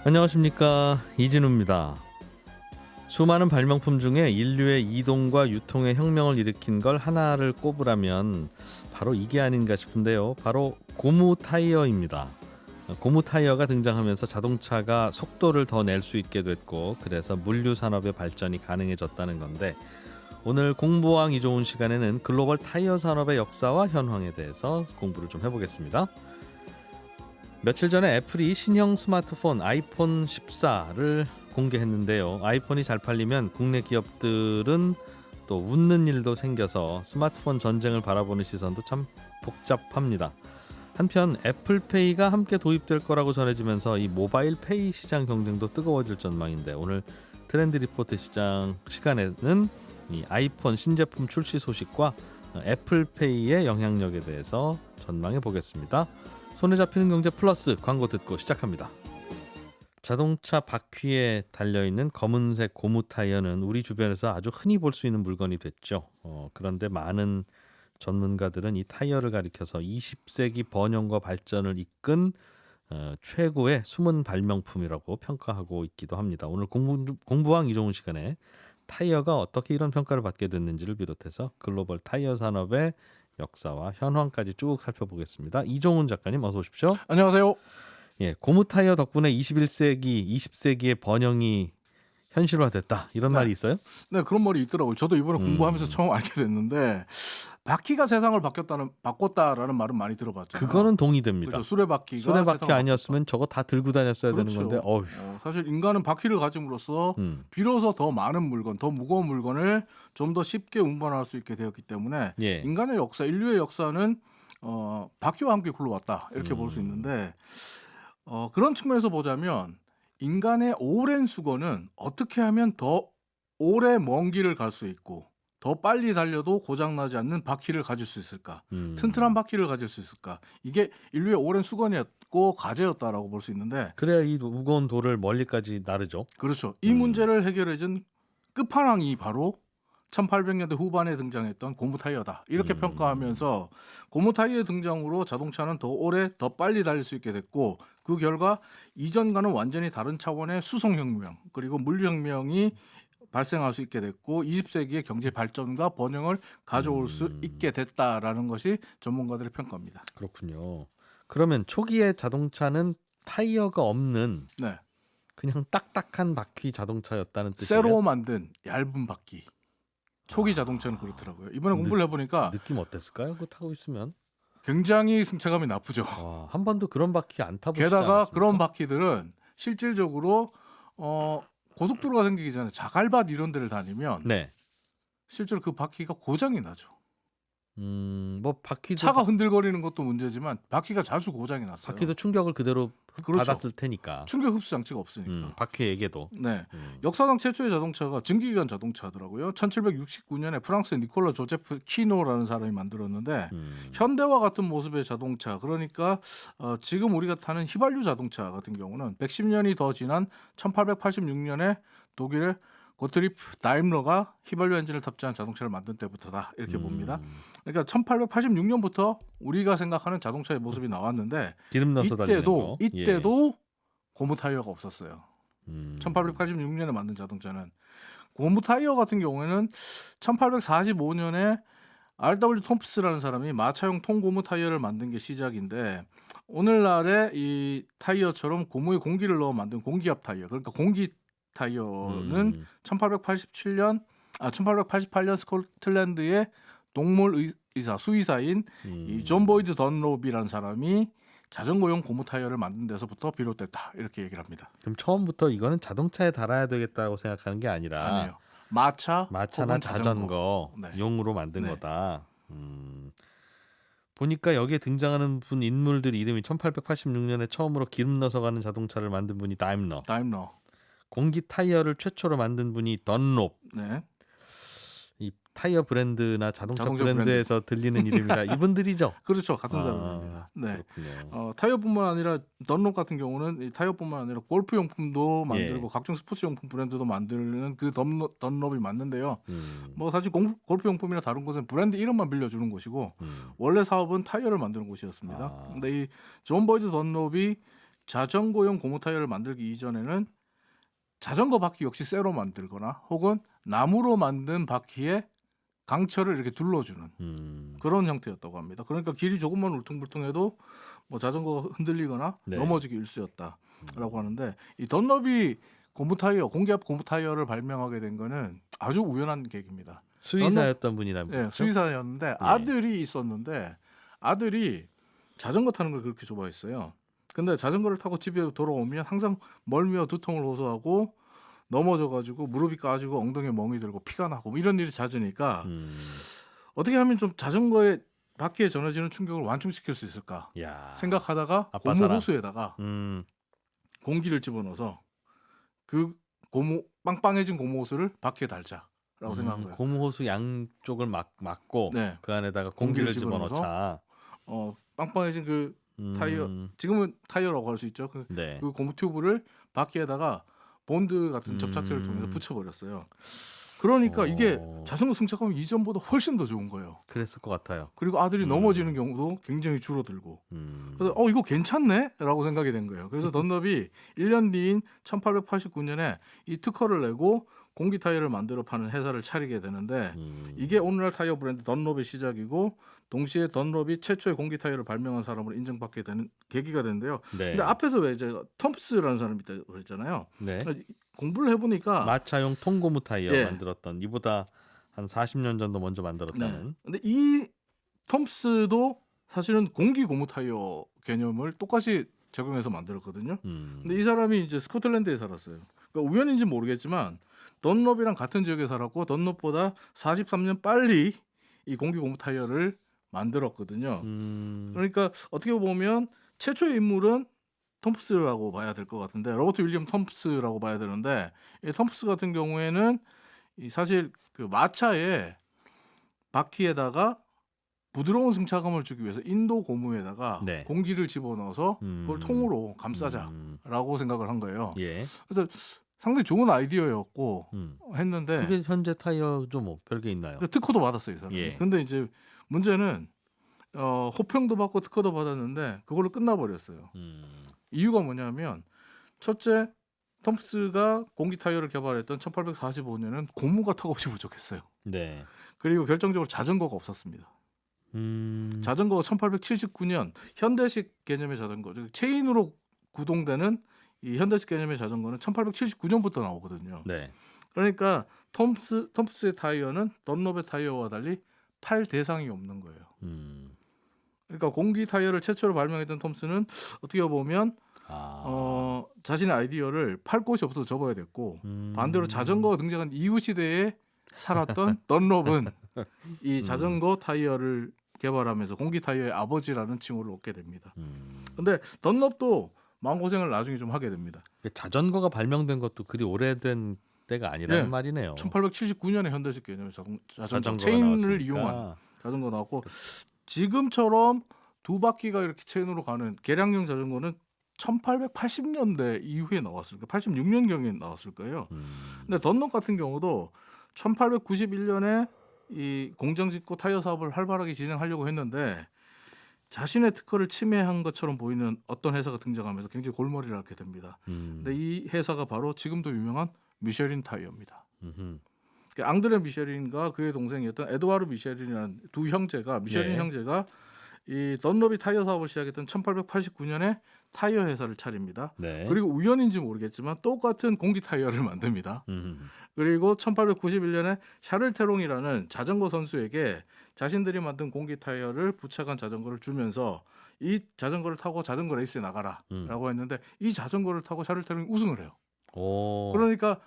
안녕하십니까, 이진우입니다. 수많은 발명품 중에 인류의 이동과 유통의 혁명을 일으킨 걸 하나를 꼽으라면 바로 이게 아닌가 싶은데요. 바로 고무 타이어입니다. 고무 타이어가 등장하면서 자동차가 속도를 더 낼 수 있게 됐고, 그래서 물류 산업의 발전이 가능해졌다는 건데, 오늘 공부왕 이종훈 시간에는 글로벌 타이어 산업의 역사와 현황에 대해서 공부를 좀 해보겠습니다. 며칠 전에 애플이 신형 스마트폰 아이폰 14를 공개했는데요. 아이폰이 잘 팔리면 국내 기업들은 또 웃는 일도 생겨서 스마트폰 전쟁을 바라보는 시선도 참 복잡합니다. 한편 애플페이가 함께 도입될 거라고 전해지면서 이 모바일 페이 시장 경쟁도 뜨거워질 전망인데, 오늘 트렌드 리포트 시간에는 이 아이폰 신제품 출시 소식과 애플페이의 영향력에 대해서 전망해 보겠습니다. 손에 잡히는 경제 플러스 광고 듣고 시작합니다. 자동차 바퀴에 달려있는 검은색 고무 타이어는 우리 주변에서 아주 흔히 볼 수 있는 물건이 됐죠. 그런데 많은 전문가들은 이 타이어를 가리켜서 20세기 번영과 발전을 이끈 최고의 숨은 발명품이라고 평가하고 있기도 합니다. 오늘 공부왕 이종훈 시간에 타이어가 어떻게 이런 평가를 받게 됐는지를 비롯해서 글로벌 타이어 산업의 역사와 현황까지 쭉 살펴보겠습니다. 이종훈 작가님 어서 오십시오. 안녕하세요. 예, 고무 타이어 덕분에 21세기, 20세기의 번영이 현실화됐다. 이런 말이 있어요? 네, 그런 말이 있더라고요. 저도 이번에 공부하면서 처음 알게 됐는데, 바퀴가 세상을 바꿨다라는 말은 많이 들어봤죠. 그거는 동의됩니다. 그렇죠. 수레바퀴가 수레바퀴 아니었으면 저거 다 들고 다녔어야 그렇죠. 되는 건데. 어휴. 사실 인간은 바퀴를 가짐으로써 비로소 더 많은 물건, 더 무거운 물건을 좀 더 쉽게 운반할 수 있게 되었기 때문에 예. 인간의 역사, 인류의 역사는 바퀴와 함께 굴러왔다 이렇게 볼 수 있는데, 그런 측면에서 보자면 인간의 오랜 수고는 어떻게 하면 더 오래 먼 길을 갈 수 있고 더 빨리 달려도 고장나지 않는 바퀴를 가질 수 있을까? 튼튼한 바퀴를 가질 수 있을까? 이게 인류의 오랜 수건이었고 과제였다라고 볼 수 있는데, 그래야 이 무거운 돌을 멀리까지 나르죠. 그렇죠. 이 문제를 해결해준 끝판왕이 바로 1800년대 후반에 등장했던 고무 타이어다. 이렇게 평가하면서 고무 타이어의 등장으로 자동차는 더 오래 더 빨리 달릴 수 있게 됐고, 그 결과 이전과는 완전히 다른 차원의 수송혁명 그리고 물류혁명이 발생할 수 있게 됐고 20세기의 경제 발전과 번영을 가져올 수 있게 됐다라는 것이 전문가들의 평가입니다. 그렇군요. 그러면 초기의 자동차는 타이어가 없는 네. 그냥 딱딱한 바퀴 자동차였다는 뜻이에요? 쇠로 만든 얇은 바퀴. 초기 자동차는 그렇더라고요. 이번에 공부를 해보니까 느낌 어땠을까요? 그거 타고 있으면? 굉장히 승차감이 나쁘죠. 와, 한 번도 그런 바퀴 안 타보시지 게다가 않았습니까? 그런 바퀴들은 실질적으로 고속도로가 생기기 전에 자갈밭 이런 데를 다니면 네. 실제로 그 바퀴가 고장이 나죠. 뭐 바퀴도 차가 흔들거리는 것도 문제지만 바퀴가 자주 고장이 났어요. 바퀴도 충격을 그대로 그렇죠. 받았을 테니까. 충격 흡수 장치가 없으니까. 바퀴에게도. 네. 역사상 최초의 자동차가 증기기관 자동차더라고요. 1769년에 프랑스의 니콜라 조제프 키노라는 사람이 만들었는데, 현대와 같은 모습의 자동차, 그러니까 지금 우리가 타는 휘발유 자동차 같은 경우는 110년이 더 지난 1886년에 독일의 고트리프 다임러가 휘발유 엔진을 탑재한 자동차를 만든 때부터다 이렇게 봅니다. 그러니까 1886년부터 우리가 생각하는 자동차의 모습이 나왔는데, 기름 넣어서 달리는 거. 이때도 고무 타이어가 없었어요. 예. 1886년에 만든 자동차는. 고무 타이어 같은 경우에는 1845년에 R.W. 톰프스라는 사람이 마차용 통고무 타이어를 만든 게 시작인데, 오늘날의 이 타이어처럼 고무에 공기를 넣어 만든 공기압 타이어, 그러니까 공기 타이어는 1888년 스코틀랜드의 동물 수의사인 이 존 보이드 던롭이라는 사람이 자전거용 고무 타이어를 만든 데서부터 비롯됐다 이렇게 얘기를 합니다. 그럼 처음부터 이거는 자동차에 달아야 되겠다고 생각하는 게 아니라 아니에요. 마차나 마차나 자전거 네. 용으로 만든 네. 거다. 보니까 여기에 등장하는 분 인물들 이름이 1886년에 처음으로 기름 넣어서 가는 자동차를 만든 분이 다임러. 공기 타이어를 최초로 만든 분이 던롭. 네. 이 타이어 브랜드나 자동차 브랜드에서 들리는 이름이라 이분들이죠. 그렇죠. 같은 사람입니다. 네. 그렇군요. 타이어뿐만 아니라 던롭 같은 경우는 이 타이어뿐만 아니라 골프 용품도 만들고 각종 스포츠 용품 브랜드도 만드는 그 던롭이 맞는데요. 뭐 사실 골프 용품이나 다른 곳은 브랜드 이름만 빌려주는 곳이고 원래 사업은 타이어를 만드는 곳이었습니다. 근데 이 존 보이드 던롭이 자전거용 고무 타이어를 만들기 이전에는 자전거 바퀴 역시 쇠로 만들거나 혹은 나무로 만든 바퀴에 강철을 이렇게 둘러주는 그런 형태였다고 합니다. 그러니까 길이 조금만 울퉁불퉁해도 뭐 자전거가 흔들리거나 네. 넘어지기 일쑤였다라고 하는데, 이 던럽이 고무 타이어, 공기압 고무 타이어를 발명하게 된 거는 아주 우연한 계기입니다. 수의사였던 분이라면 예, 수의사였는데 아들이 있었는데 아들이 자전거 타는 걸 그렇게 좋아했어요. 근데 자전거를 타고 집에 돌아오면 항상 멀미와 두통을 호소하고 넘어져가지고 무릎이 까지고 엉덩이에 멍이 들고 피가 나고 뭐 이런 일이 잦으니까 어떻게 하면 좀 자전거의 바퀴에 전해지는 충격을 완충시킬 수 있을까 야. 생각하다가 아빠 고무 사랑. 호수에다가 공기를 집어넣어서 그 고무 빵빵해진 고무 호수를 바퀴에 달자라고 생각한 거예요. 고무 호수 양쪽을 막고 네. 그 안에다가 공기를 공기를 집어넣자. 빵빵해진 그 타이어, 지금은 타이어라고 할 수 있죠. 네. 그 고무 튜브를 바퀴에다가 본드 같은 접착제를 통해서 붙여버렸어요. 그러니까 이게 자전거 승차감이 이전보다 훨씬 더 좋은 거예요. 그랬을 것 같아요. 그리고 아들이 넘어지는 경우도 굉장히 줄어들고. 그래서 이거 괜찮네? 라고 생각이 된 거예요. 그래서 던럽이 1년 뒤인 1889년에 이 특허를 내고 공기 타이어를 만들어 파는 회사를 차리게 되는데 이게 오늘날 타이어 브랜드 던럽의 시작이고 동시에 던럽이 최초의 공기 타이어를 발명한 사람으로 인정받게 되는 계기가 되는데요. 네. 근데 앞에서 왜 이제 톰스라는 사람이 있다고 했잖아요. 네. 공부를 해보니까 마차용 통고무 타이어 예. 만들었던, 이보다 한 40년 전도 먼저 만들었다는. 네. 근데 이 톰스도 사실은 공기 고무 타이어 개념을 똑같이 적용해서 만들었거든요. 근데 이 사람이 이제 스코틀랜드에 살았어요. 그러니까 우연인지 모르겠지만 던럽이랑 같은 지역에 살았고 던럽보다 43년 빨리 이 공기 고무 타이어를 만들었거든요. 그러니까 어떻게 보면 최초의 인물은 톰스라고 봐야 될 것 같은데, 로버트 윌리엄 톰스라고 봐야 되는데, 이 톰스 같은 경우에는 이 사실 그 마차의 바퀴에다가 부드러운 승차감을 주기 위해서 인도 고무에다가 네. 공기를 집어넣어서 그걸 통으로 감싸자라고 생각을 한 거예요. 예. 그래서 상당히 좋은 아이디어였고 했는데 그게 현재 타이어도 뭐 별게 있나요? 특허도 받았어요, 이 사람이. 예. 근데 이제 문제는 호평도 받고 특허도 받았는데 그걸로 끝나버렸어요. 이유가 뭐냐면 첫째, 톰스가 공기 타이어를 개발했던 1845년은 고무가 턱없이 부족했어요. 네. 그리고 결정적으로 자전거가 없었습니다. 자전거가 1879년 현대식 개념의 자전거, 즉 체인으로 구동되는 이 현대식 개념의 자전거는 1879년부터 나오거든요. 네. 그러니까 톰스의 타이어는 던럽의 타이어와 달리 팔 대상이 없는 거예요. 그러니까 공기 타이어를 최초로 발명했던 톰스는 어떻게 보면 자신의 아이디어를 팔 곳이 없어서 접어야 됐고, 반대로 자전거가 등장한 이후 시대에 살았던 던럽은 이 자전거 타이어를 개발하면서 공기 타이어의 아버지라는 칭호를 얻게 됩니다. 근데 던럽도 마음고생을 나중에 좀 하게 됩니다. 자전거가 발명된 것도 그리 오래된 때가 아니라는 네. 말이네요. 1879년에 현대식 개념의 자전거 자전거가 체인을 나왔으니까. 이용한 자전거 나왔고, 지금처럼 두 바퀴가 이렇게 체인으로 가는 개량형 자전거는 1880년대 이후에 나왔을 거예요. 86년경에 나왔을 거예요. 근데 던럽 같은 경우도 1891년에 이 공장 짓고 타이어 사업을 활발하게 진행하려고 했는데 자신의 특허를 침해한 것처럼 보이는 어떤 회사가 등장하면서 굉장히 골머리를 앓게 됩니다. 근데 이 회사가 바로 지금도 유명한 미쉐린 타이어입니다. 앙드레 미쉐린과 그의 동생이었던 에드와르 미쉐린이라는 두 형제가, 미쉐린 네. 형제가 이 던럽이 타이어 사업을 시작했던 1889년에 타이어 회사를 차립니다. 네. 그리고 우연인지 모르겠지만 똑같은 공기 타이어를 만듭니다. 그리고 1891년에 샤를 테롱이라는 자전거 선수에게 자신들이 만든 공기 타이어를 부착한 자전거를 주면서 이 자전거를 타고 자전거 레이스에 나가라라고 했는데, 이 자전거를 타고 샤를 테롱이 우승을 해요. 그러니까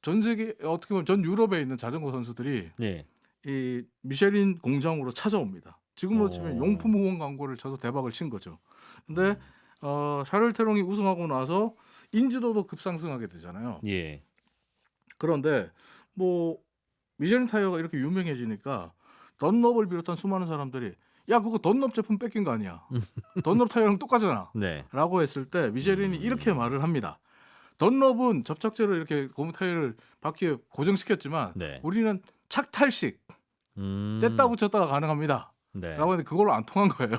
전 세계, 어떻게 보면 전 유럽에 있는 자전거 선수들이 예. 이 미쉐린 공장으로 찾아옵니다. 지금으로 치면 용품 후원 광고를 쳐서 대박을 친 거죠. 근데 샤를 테롱이 우승하고 나서 인지도도 급상승하게 되잖아요. 예. 그런데 뭐 미쉐린 타이어가 이렇게 유명해지니까 던럽을 비롯한 수많은 사람들이 야, 그거 던럽 제품 뺏긴 거 아니야? 던럽 타이어랑 똑같잖아. 네. 라고 했을 때 미쉐린이 이렇게 말을 합니다. 던럽은 접착제로 이렇게 고무 타이어를 바퀴에 고정시켰지만 네. 우리는 착탈식 뗐다 붙였다가 가능합니다. 네. 라고 했는데 그걸로 안 통한 거예요.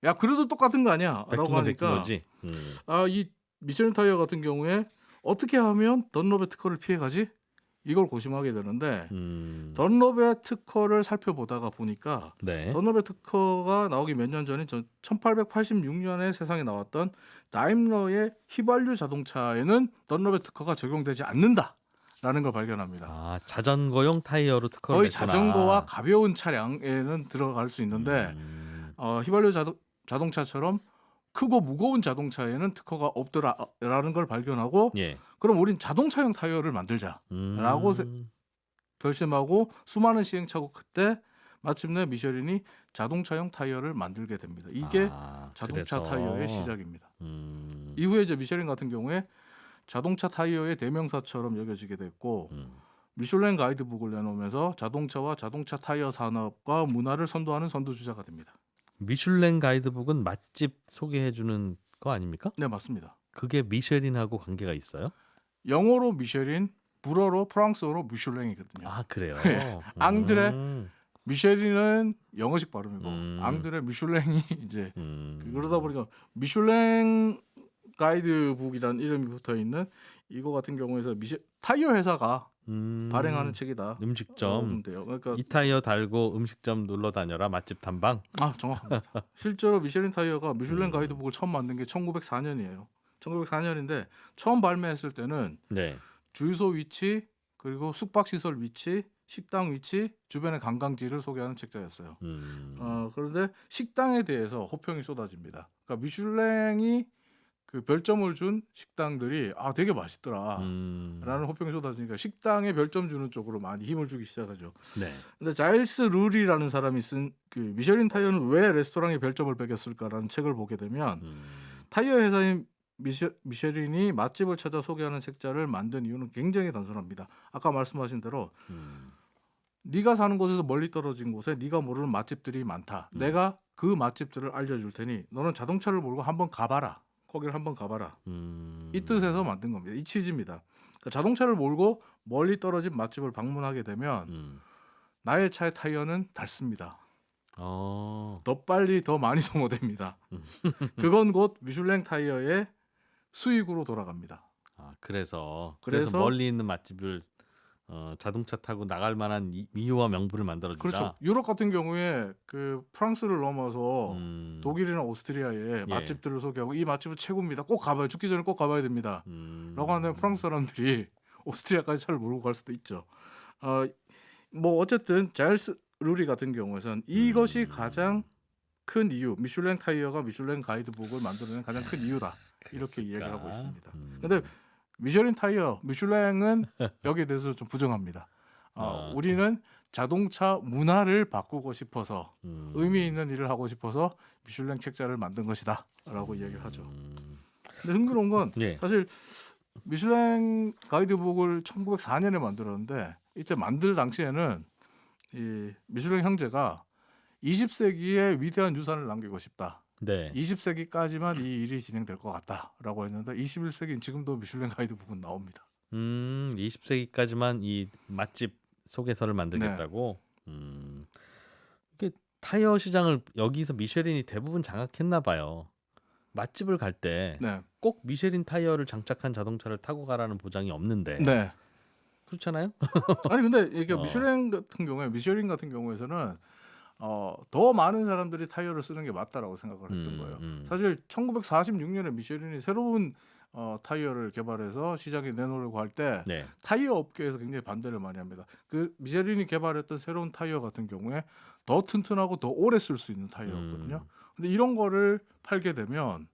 야 그래도 똑같은 거 아니야? 라고 하니까 거지. 이 미쉐린 타이어 같은 경우에 어떻게 하면 던롭의 특허를 피해가지? 이걸 고심하게 되는데 던롭의 특허를 살펴보다가 보니까 네. 던롭의 특허가 나오기 몇 년 전인 1886년에 세상에 나왔던 다임러의 휘발유 자동차에는 던롭의 특허가 적용되지 않는다라는 걸 발견합니다. 아, 자전거용 타이어로 특허를 거의 냈구나. 자전거와 가벼운 차량에는 들어갈 수 있는데 휘발유 자동차처럼 크고 무거운 자동차에는 특허가 없더라라는 걸 발견하고 예. 그럼 우린 자동차용 타이어를 만들자라고 결심하고 수많은 시행착오 끝에 마침내 미쉐린이 자동차용 타이어를 만들게 됩니다. 이게 자동차 그래서. 타이어의 시작입니다. 이후에 이제 미쉐린 같은 경우에 자동차 타이어의 대명사처럼 여겨지게 됐고 미슐랭 가이드북을 내놓으면서 자동차와 자동차 타이어 산업과 문화를 선도하는 선두주자가 됩니다. 미슐랭 가이드북은 맛집 소개해주는 거 아닙니까? 네, 맞습니다. 그게 미쉐린하고 관계가 있어요? 영어로 미쉐린, 불어로 프랑스어로 미슐랭이거든요. 아, 그래요? 앙드레 미쉐린은 영어식 발음이고 음. 앙드레 미슐랭이 이제 그러다 보니까 미슐랭 가이드북이라는 이름이 붙어 있는 이거 같은 경우에서 타이어 회사가 발행하는 책이다. 음식점. 돼요. 그러니까 이 타이어 달고 음식점 놀러 다녀라 맛집 탐방. 정확합니다. 실제로 미쉐린 타이어가 미슐랭 가이드북을 처음 만든 게 1904년이에요. 1904년인데 처음 발매했을 때는 네. 주유소 위치 그리고 숙박시설 위치, 식당 위치, 주변의 관광지를 소개하는 책자였어요. 그런데 식당에 대해서 호평이 쏟아집니다. 그러니까 미슐랭이 그 별점을 준 식당들이 되게 맛있더라 라는 호평이 쏟아지니까 식당에 별점 주는 쪽으로 많이 힘을 주기 시작하죠. 네. 근데 자일스 룰이라는 사람이 쓴 그 미쉐린 타이어는 왜 레스토랑에 별점을 매겼을까라는 책을 보게 되면 타이어 회사인 미쉐린이 맛집을 찾아 소개하는 책자를 만든 이유는 굉장히 단순합니다. 아까 말씀하신 대로 네가 사는 곳에서 멀리 떨어진 곳에 네가 모르는 맛집들이 많다. 내가 그 맛집들을 알려줄 테니 너는 자동차를 몰고 한번 가봐라. 거기를 한번 가봐라. 이 뜻에서 만든 겁니다. 이 취지입니다. 그러니까 자동차를 몰고 멀리 떨어진 맛집을 방문하게 되면 나의 차의 타이어는 닳습니다. 더 빨리 더 많이 소모됩니다. 그건 곧 미슐랭 타이어의 수익으로 돌아갑니다. 그래서 멀리 있는 맛집을 자동차 타고 나갈 만한 이유와 명분을 만들어주자. 그렇죠. 유럽 같은 경우에 그 프랑스를 넘어서 독일이나 오스트리아에 맛집들을 소개하고 이 맛집은 최고입니다. 꼭 가봐요. 죽기 전에 꼭 가봐야 됩니다. 라고 하는 프랑스 사람들이 오스트리아까지 차를 몰고 갈 수도 있죠. 뭐 어쨌든 자일스 루리 같은 경우에는 이것이 가장 큰 이유, 미슐랭 타이어가 미슐랭 가이드북을 만들어낸 가장 큰 이유다. 이렇게 이야기를 하고 있습니다. 근데 미쉐린 타이어, 미슐랭은 여기에 대해서 좀 부정합니다. 우리는 자동차 문화를 바꾸고 싶어서 의미 있는 일을 하고 싶어서 미슐랭 책자를 만든 것이다 라고 이야기를 하죠. 근데 흥미로운 건 사실 미슐랭 가이드북을 1904년에 만들었는데 이때 만들 당시에는 이 미슐랭 형제가 20세기에 위대한 유산을 남기고 싶다. 네. 20세기까지만 이 일이 진행될 것 같다라고 했는데 21세기는 지금도 미슐랭 가이드북은 나옵니다. 20세기까지만 이 맛집 소개서를 만들겠다고. 이게 타이어 시장을 여기서 미쉐린이 대부분 장악했나 봐요. 맛집을 갈 때 꼭 미쉐린 타이어를 장착한 자동차를 타고 가라는 보장이 없는데. 네. 그렇잖아요? 아니 근데 이게 미쉐린 같은 경우에서는 더 많은 사람들이 타이어를 쓰는 게 맞다라고 생각을 했던 거예요. 사실 1946년에 미쉐린이 새로운 타이어를 개발해서 시장에 내놓으려고 할 때 타이어 업계에서 굉장히 반대를 많이 합니다. 그 미쉐린이 개발했던 새로운 타이어 같은 경우에 더 튼튼하고 더 오래 쓸 수 있는 타이어였거든요. 근데 이런 거를 팔게 되면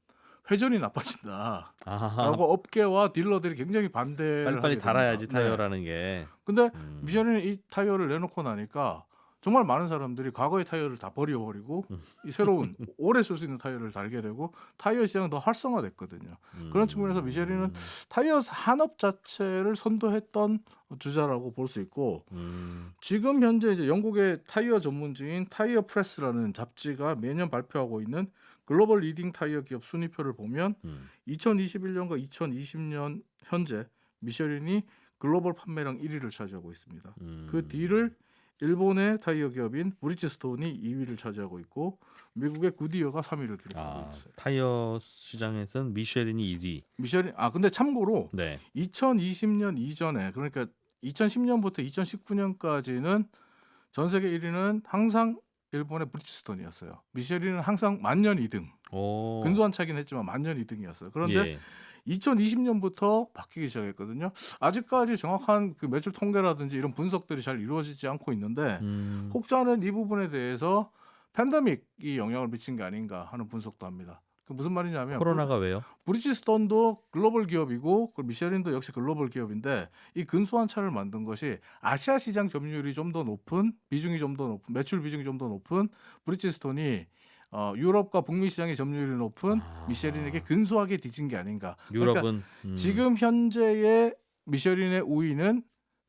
회전이 나빠진다라고 업계와 딜러들이 굉장히 반대를 빨리 하게 달아야지 됩니다. 타이어라는 게. 근데 미쉐린이 이 타이어를 내놓고 나니까 정말 많은 사람들이 과거의 타이어를 다 버려버리고 이 새로운 오래 쓸 수 있는 타이어를 달게 되고 타이어 시장은 더 활성화됐거든요. 그런 측면에서 미쉐린은 타이어 산업 자체를 선도했던 주자라고 볼 수 있고 지금 현재 이제 영국의 타이어 전문지인 타이어 프레스라는 잡지가 매년 발표하고 있는 글로벌 리딩 타이어 기업 순위표를 보면 2021년과 2020년 현재 미쉐린이 글로벌 판매량 1위를 차지하고 있습니다. 그 뒤를 일본의 타이어 기업인 브리지스톤이 2위를 차지하고 있고 미국의 구디어가 3위를 기록하고 있어요. 타이어 시장에서는 미쉐린이 1위. 미쉐린 근데 참고로 네. 2020년 이전에 그러니까 2010년부터 2019년까지는 전 세계 1위는 항상 일본의 브리지스톤이었어요. 미쉐린은 항상 만년 2등. 오. 근소한 차긴 했지만 만년 2등이었어요. 그런데 예. 2020년부터 바뀌기 시작했거든요. 아직까지 정확한 그 매출 통계라든지 이런 분석들이 잘 이루어지지 않고 있는데 혹자는 이 부분에 대해서 팬데믹이 영향을 미친 게 아닌가 하는 분석도 합니다. 그 무슨 말이냐면 코로나가 왜요? 브리지스톤도 글로벌 기업이고 미쉐린도 역시 글로벌 기업인데 이 근소한 차를 만든 것이 아시아 시장 점유율이 좀 더 높은 비중이 좀 더 높은 매출 비중이 좀 더 높은 브리지스톤이 유럽과 북미 시장의 점유율이 높은 미쉐린에게 근소하게 뒤진 게 아닌가. 유럽은 그러니까 지금 현재의 미쉐린의 우위는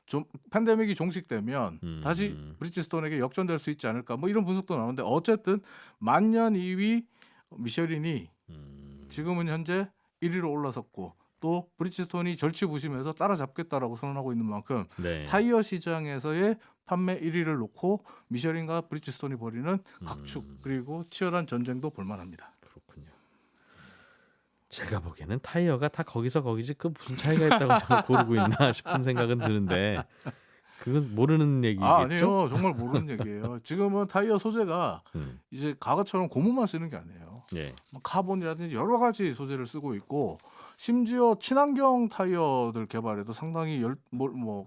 좀 팬데믹이 종식되면 다시 브리지스톤에게 역전될 수 있지 않을까. 뭐 이런 분석도 나오는데 어쨌든 만년 2위 미쉐린이 지금은 현재 1위로 올라섰고 또 브리지스톤이 절치부심해서 따라잡겠다라고 선언하고 있는 만큼 네. 타이어 시장에서의 판매 1위를 놓고 미쉐린과 브리지스톤이 벌이는 각축 그리고 치열한 전쟁도 볼만합니다. 그렇군요. 제가 보기에는 타이어가 다 거기서 거기지 그 무슨 차이가 있다고 저걸 고르고 있나 싶은 생각은 드는데 그건 모르는 얘기겠죠? 아니요, 정말 모르는 얘기예요. 지금은 타이어 소재가 이제 과거처럼 고무만 쓰는 게 아니에요. 예. 뭐 카본이라든지 여러 가지 소재를 쓰고 있고 심지어 친환경 타이어들 개발에도 상당히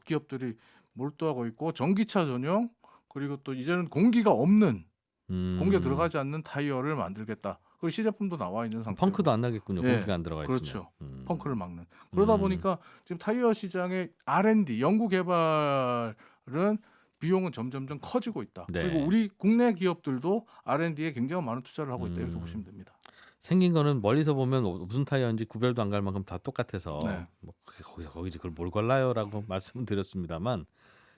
기업들이 몰두하고 있고 전기차 전용 그리고 또 이제는 공기가 없는 공기가 들어가지 않는 타이어를 만들겠다. 그리고 시제품도 나와 있는 상태. 펑크도 안 나겠군요. 예, 공기가 안 들어가 있으면. 그렇죠. 펑크를 막는. 그러다 보니까 지금 타이어 시장의 R&D 연구 개발은 비용은 점점점 커지고 있다. 네. 그리고 우리 국내 기업들도 R&D에 굉장히 많은 투자를 하고 있다. 이렇게 보시면 됩니다. 생긴 거는 멀리서 보면 무슨 타이어인지 구별도 안 갈 만큼 다 똑같아서 네. 뭐 거기서 거기지 그걸 뭘 골라요라고 말씀을 드렸습니다만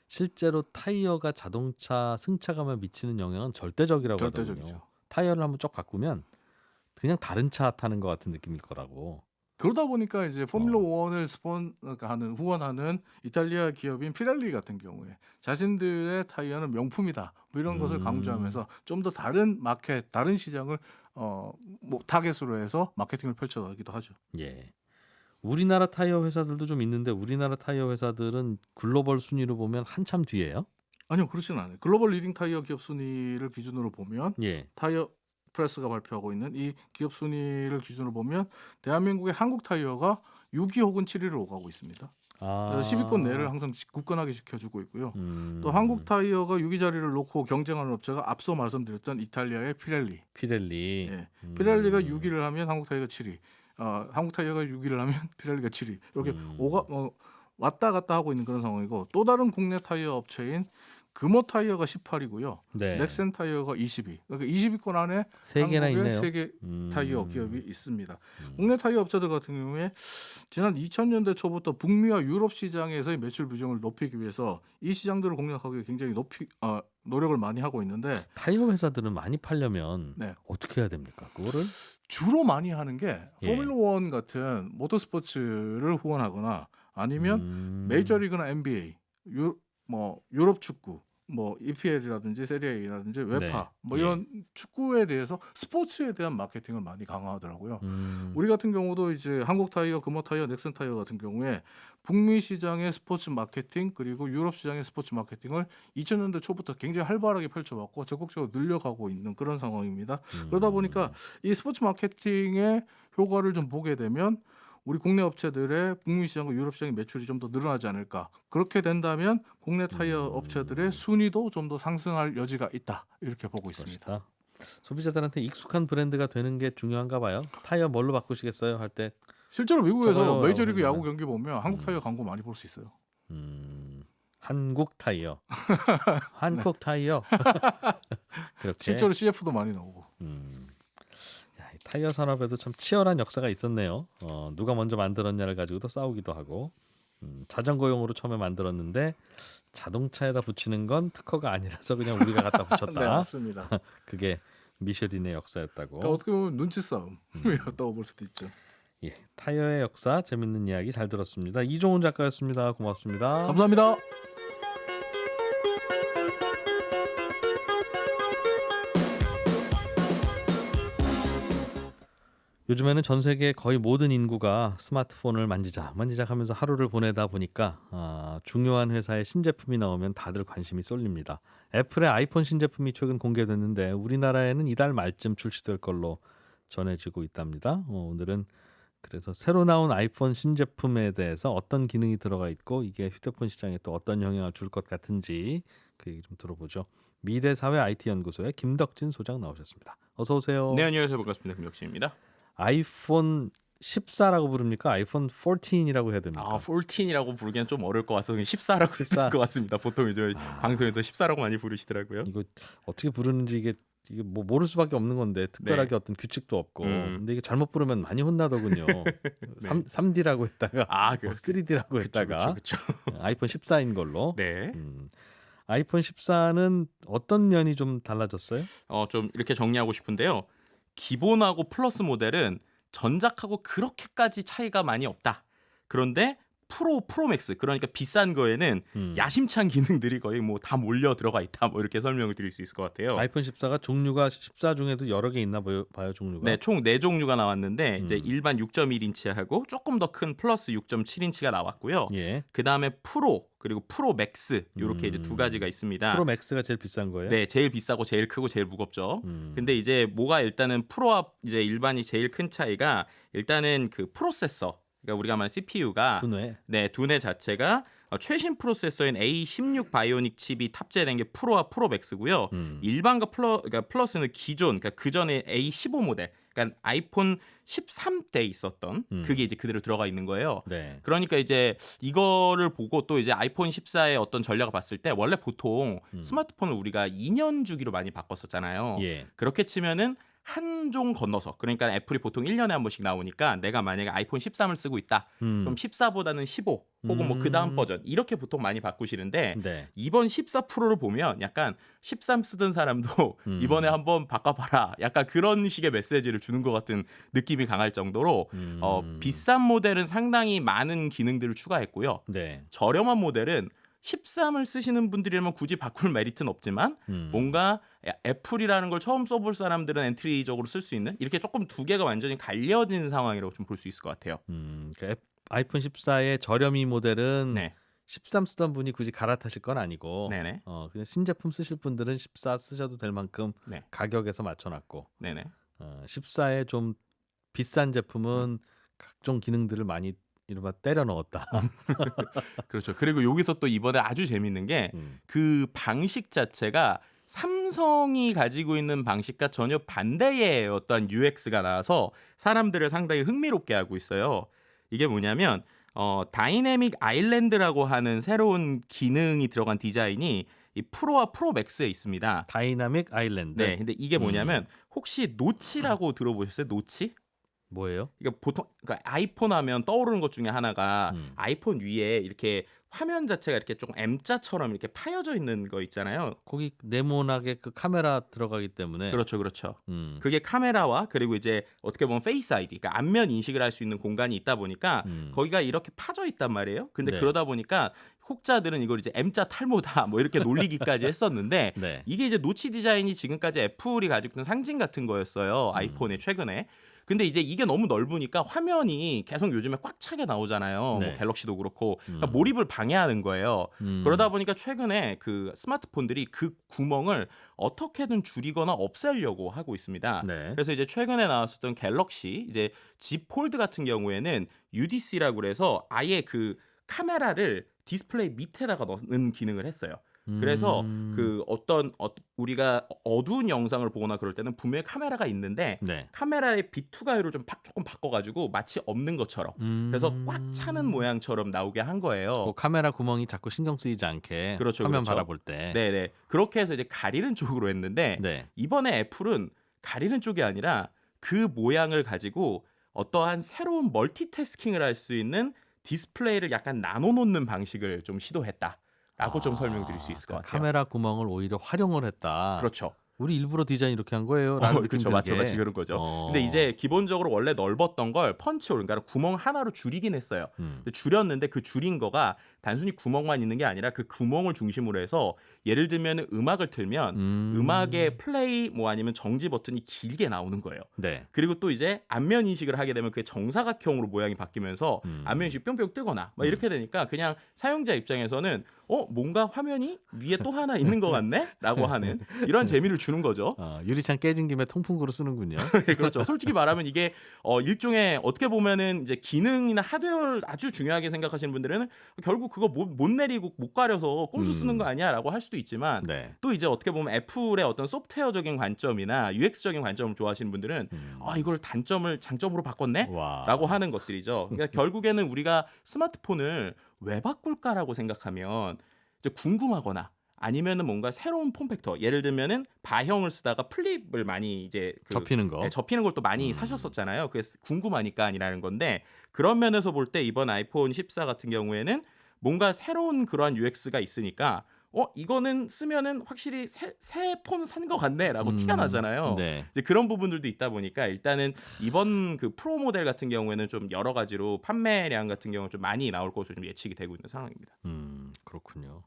실제로 타이어가 자동차 승차감에 미치는 영향은 절대적이라고 절대적이죠. 하더군요. 타이어를 한번 쭉 바꾸면 그냥 다른 차 타는 것 같은 느낌일 거라고. 그러다 보니까 이제 포뮬러 1을 후원하는 이탈리아 기업인 피렐리 같은 경우에 자신들의 타이어는 명품이다. 뭐 이런 것을 강조하면서 좀 더 다른 마켓, 다른 시장을 타겟으로 해서 마케팅을 펼쳐가기도 하죠. 예. 우리나라 타이어 회사들도 좀 있는데 우리나라 타이어 회사들은 글로벌 순위로 보면 한참 뒤에요? 아니요, 그렇지는 않아요. 글로벌 리딩 타이어 기업 순위를 기준으로 보면 예. 타이어 프레스가 발표하고 있는 이 기업 순위를 기준으로 보면 대한민국의 한국 타이어가 6위 혹은 7위를 오가고 있습니다. 그래서 10위권 내를 항상 굳건하게 지켜주고 있고요. 또 한국 타이어가 6위 자리를 놓고 경쟁하는 업체가 앞서 말씀드렸던 이탈리아의 피렐리. 예. 피렐리가 6위를 하면 한국 타이어가 7위. 한국 타이어가 6위를 하면 피렐리가 7위. 이렇게 왔다 갔다 하고 있는 그런 상황이고 또 다른 국내 타이어 업체인 금호 타이어가 18위고요. 네. 넥센 타이어가 20위. 그러니까 20위권 안에 세 개나 한국의 있네요. 세 개 타이어 기업이 있습니다. 국내 타이어 업체들 같은 경우에 지난 2000년대 초부터 북미와 유럽 시장에서의 매출 비중을 높이기 위해서 이 시장들을 공략하기 위해 굉장히 노력을 많이 하고 있는데 타이어 회사들은 많이 팔려면 네. 어떻게 해야 됩니까? 그거를 주로 많이 하는 게 예. 포뮬러 1 같은 모터스포츠를 후원하거나 아니면 메이저리그나 NBA, 유럽 축구, EPL이라든지 세리에이라든지 웨파 네. 이런 축구에 대해서 스포츠에 대한 마케팅을 많이 강화하더라고요. 우리 같은 경우도 이제 한국 타이어, 금호 타이어, 넥센 타이어 같은 경우에 북미 시장의 스포츠 마케팅 그리고 유럽 시장의 스포츠 마케팅을 2000년대 초부터 굉장히 활발하게 펼쳐왔고 적극적으로 늘려가고 있는 그런 상황입니다. 그러다 보니까 이 스포츠 마케팅의 효과를 좀 보게 되면 우리 국내 업체들의 북미 시장과 유럽 시장의 매출이 좀 더 늘어나지 않을까. 그렇게 된다면 국내 타이어 업체들의 순위도 좀 더 상승할 여지가 있다. 이렇게 보고 있습니다. 그렇다. 소비자들한테 익숙한 브랜드가 되는 게 중요한가 봐요. 타이어 뭘로 바꾸시겠어요? 할 때 실제로 미국에서 저거요, 메이저리그 그러면. 야구 경기 보면 한국 타이어 광고 많이 볼 수 있어요. 한국 타이어. 한국 타이어. 그렇게 실제로 CF도 많이 나오고. 야, 이 타이어 산업에도 참 치열한 역사가 있었네요. 누가 먼저 만들었냐를 가지고도 싸우기도 하고 자전거용으로 처음에 만들었는데 자동차에다 붙이는 건 특허가 아니라서 그냥 우리가 갖다 붙였다. 네, 맞습니다. 그게 미쉐린의 역사였다고. 그러니까 어떻게 보면 눈치 싸움이었다고 볼 수도 있죠. 예, 타이어의 역사 재밌는 이야기 잘 들었습니다. 이종훈 작가였습니다. 고맙습니다. 감사합니다. 요즘에는 전 세계 거의 모든 인구가 스마트폰을 만지작 하면서 하루를 보내다 보니까 중요한 회사의 신제품이 나오면 다들 관심이 쏠립니다. 애플의 아이폰 신제품이 최근 공개됐는데 우리나라에는 이달 말쯤 출시될 걸로 전해지고 있답니다. 오늘은 그래서 새로 나온 아이폰 신제품에 대해서 어떤 기능이 들어가 있고 이게 휴대폰 시장에 또 어떤 영향을 줄 것 같은지 그 얘기 좀 들어보죠. 미래사회 IT연구소의 김덕진 소장 나오셨습니다. 어서 오세요. 네, 안녕하세요. 반갑습니다. 김혁진입니다. 아이폰 14라고 부릅니까? 아이폰 14이라고 해야 됩니까? 14이라고 부르기엔 좀 어려울 것 같아서 그냥 14라고 14. 했을 것 같습니다. 보통 이제 방송에서 14라고 많이 부르시더라고요. 이거 어떻게 부르는지 이게 뭐 모를 수밖에 없는 건데 특별하게 네. 어떤 규칙도 없고 음. 근데 이게 잘못 부르면 많이 혼나더군요. 3D라고 했다가 그 3D라고 했다가 그렇죠. 아이폰 14인 걸로. 네. 아이폰 14는 어떤 면이 좀 달라졌어요? 좀 이렇게 정리하고 싶은데요. 기본하고 플러스 모델은 전작하고 그렇게까지 차이가 많이 없다. 그런데 프로맥스 그러니까 비싼 거에는 야심찬 기능들이 거의 뭐 다 몰려 들어가 있다. 뭐 이렇게 설명을 드릴 수 있을 것 같아요. 아이폰 14가 종류가 14 중에도 여러 개 있나 봐요 종류가. 네, 총 4종류가 나왔는데 이제 일반 6.1인치하고 조금 더 큰 플러스 6.7인치가 나왔고요. 예. 그다음에 프로 그리고 프로 맥스 이렇게 이제 두 가지가 있습니다. 프로 맥스가 제일 비싼 거예요? 네, 제일 비싸고 제일 크고 제일 무겁죠. 근데 이제 뭐가 일단은 프로와 이제 일반이 제일 큰 차이가 일단은 그 프로세서 그러니까 우리가 말하는 CPU가 두뇌 자체가 최신 프로세서인 A16 바이오닉 칩이 탑재된 게 프로와 프로 맥스고요. 일반과 그러니까 플러스는 기존 그러니까 그 전에 A15 모델 그러니까 아이폰 13 때 있었던 그게 이제 그대로 들어가 있는 거예요. 네. 그러니까 이제 이거를 보고 또 이제 아이폰 14의 어떤 전략을 봤을 때 원래 보통 스마트폰을 우리가 2년 주기로 많이 바꿨었잖아요. 예. 그렇게 치면은 한 종 건너서 그러니까 애플이 보통 1년에 한 번씩 나오니까 내가 만약에 아이폰 13을 쓰고 있다. 그럼 14보다는 15 혹은 뭐 그 다음 버전 이렇게 보통 많이 바꾸시는데 네. 이번 14 프로를 보면 약간 13 쓰던 사람도 이번에 한번 바꿔봐라. 약간 그런 식의 메시지를 주는 것 같은 느낌이 강할 정도로 비싼 모델은 상당히 많은 기능들을 추가했고요. 네. 저렴한 모델은 13을 쓰시는 분들이라면 굳이 바꿀 메리트는 없지만 뭔가 애플이라는 걸 처음 써볼 사람들은 엔트리적으로 쓸 수 있는 이렇게 조금 두 개가 완전히 갈려진 상황이라고 좀 볼 수 있을 것 같아요. 그러니까 아이폰 14의 저렴이 모델은 네. 13 쓰던 분이 굳이 갈아타실 건 아니고 네네. 그냥 신제품 쓰실 분들은 14 쓰셔도 될 만큼 네. 가격에서 맞춰놨고 네네. 14의 좀 비싼 제품은 각종 기능들을 많이 이른바 때려 넣었다. 그렇죠. 그리고 여기서 또 이번에 아주 재밌는 게 그 방식 자체가 삼성이 가지고 있는 방식과 전혀 반대의 어떤 UX가 나와서 사람들을 상당히 흥미롭게 하고 있어요. 이게 뭐냐면 다이내믹 아일랜드라고 하는 새로운 기능이 들어간 디자인이 이 프로와 프로 맥스에 있습니다. 다이나믹 아일랜드. 네, 근데 이게 뭐냐면 혹시 노치라고 들어보셨어요? 노치? 뭐예요? 이게 보통 그러니까 아이폰 하면 떠오르는 것 중에 하나가 아이폰 위에 이렇게 화면 자체가 이렇게 조금 M자처럼 이렇게 파여져 있는 거 있잖아요. 거기 네모나게 그 카메라 들어가기 때문에. 그렇죠. 그게 카메라와 그리고 이제 어떻게 보면 페이스 아이디, 그러니까 안면 인식을 할 수 있는 공간이 있다 보니까 거기가 이렇게 파져 있단 말이에요. 근데 네. 그러다 보니까 혹자들은 이걸 이제 M자 탈모다 뭐 이렇게 놀리기까지 했었는데 네. 이게 이제 노치 디자인이 지금까지 애플이 가지고 있는 상징 같은 거였어요. 아이폰에 최근에. 근데 이제 이게 너무 넓으니까 화면이 계속 요즘에 꽉 차게 나오잖아요. 네. 뭐 갤럭시도 그렇고 그러니까 몰입을 방해하는 거예요. 그러다 보니까 최근에 그 스마트폰들이 그 구멍을 어떻게든 줄이거나 없애려고 하고 있습니다. 네. 그래서 이제 최근에 나왔었던 갤럭시 이제 Z 폴드 같은 경우에는 UDC라고 그래서 아예 그 카메라를 디스플레이 밑에다가 넣는 기능을 했어요. 그래서 그 우리가 어두운 영상을 보거나 그럴 때는 분명히 카메라가 있는데 네. 카메라의 비투가율을 좀 조금 바꿔가지고 마치 없는 것처럼 그래서 꽉 차는 모양처럼 나오게 한 거예요. 그 카메라 구멍이 자꾸 신경 쓰이지 않게 그렇죠, 화면 그렇죠. 바라볼 때. 네네. 그렇게 해서 이제 가리는 쪽으로 했는데 네. 이번에 애플은 가리는 쪽이 아니라 그 모양을 가지고 어떠한 새로운 멀티태스킹을 할 수 있는 디스플레이를 약간 나눠 놓는 방식을 좀 시도했다. 라고 좀 설명드릴 수 있을 것 같아요. 카메라 구멍을 오히려 활용을 했다. 그렇죠. 우리 일부러 디자인 이렇게 한 거예요라는 느낌 그렇죠. 들게. 마치 그런 거죠. 근데 이제 기본적으로 원래 넓었던 걸 펀치홀, 그러니까 구멍 하나로 줄이긴 했어요. 근데 줄였는데 그 줄인 거가 단순히 구멍만 있는 게 아니라 그 구멍을 중심으로 해서 예를 들면 음악을 틀면 음악의 플레이 뭐 아니면 정지 버튼이 길게 나오는 거예요. 네. 그리고 또 이제 안면 인식을 하게 되면 그게 정사각형으로 모양이 바뀌면서 안면 인식이 뿅뿅 뜨거나 막 이렇게 되니까 그냥 사용자 입장에서는 뭔가 화면이 위에 또 하나 있는 것 같네? 라고 하는 이런 재미를 주는 거죠. 유리창 깨진 김에 통풍구로 쓰는군요. 그렇죠. 솔직히 말하면 이게 일종의 어떻게 보면은 이제 기능이나 하드웨어를 아주 중요하게 생각하시는 분들은 결국 그거 못 내리고 못 가려서 꼼수 쓰는 거 아니야라고 할 수도 있지만 네. 또 이제 어떻게 보면 애플의 어떤 소프트웨어적인 관점이나 UX적인 관점을 좋아하시는 분들은 이걸 단점을 장점으로 바꿨네? 라고 하는 것들이죠. 그러니까 결국에는 우리가 스마트폰을 왜 바꿀까라고 생각하면 이제 궁금하거나 아니면은 뭔가 새로운 폼팩터, 예를 들면은 바형을 쓰다가 플립을 많이 이제 접히는 거, 접히는 걸 또 많이 사셨었잖아요. 그래서 궁금하니까 아니라는 건데 그런 면에서 볼 때 이번 아이폰 14 같은 경우에는 뭔가 새로운 그러한 UX가 있으니까 이거는 쓰면은 확실히 새 폰 산 것 같네라고 티가 나잖아요. 네. 이제 그런 부분들도 있다 보니까 일단은 이번 그 프로 모델 같은 경우에는 좀 여러 가지로 판매량 같은 경우 좀 많이 나올 것으로 좀 예측이 되고 있는 상황입니다. 그렇군요.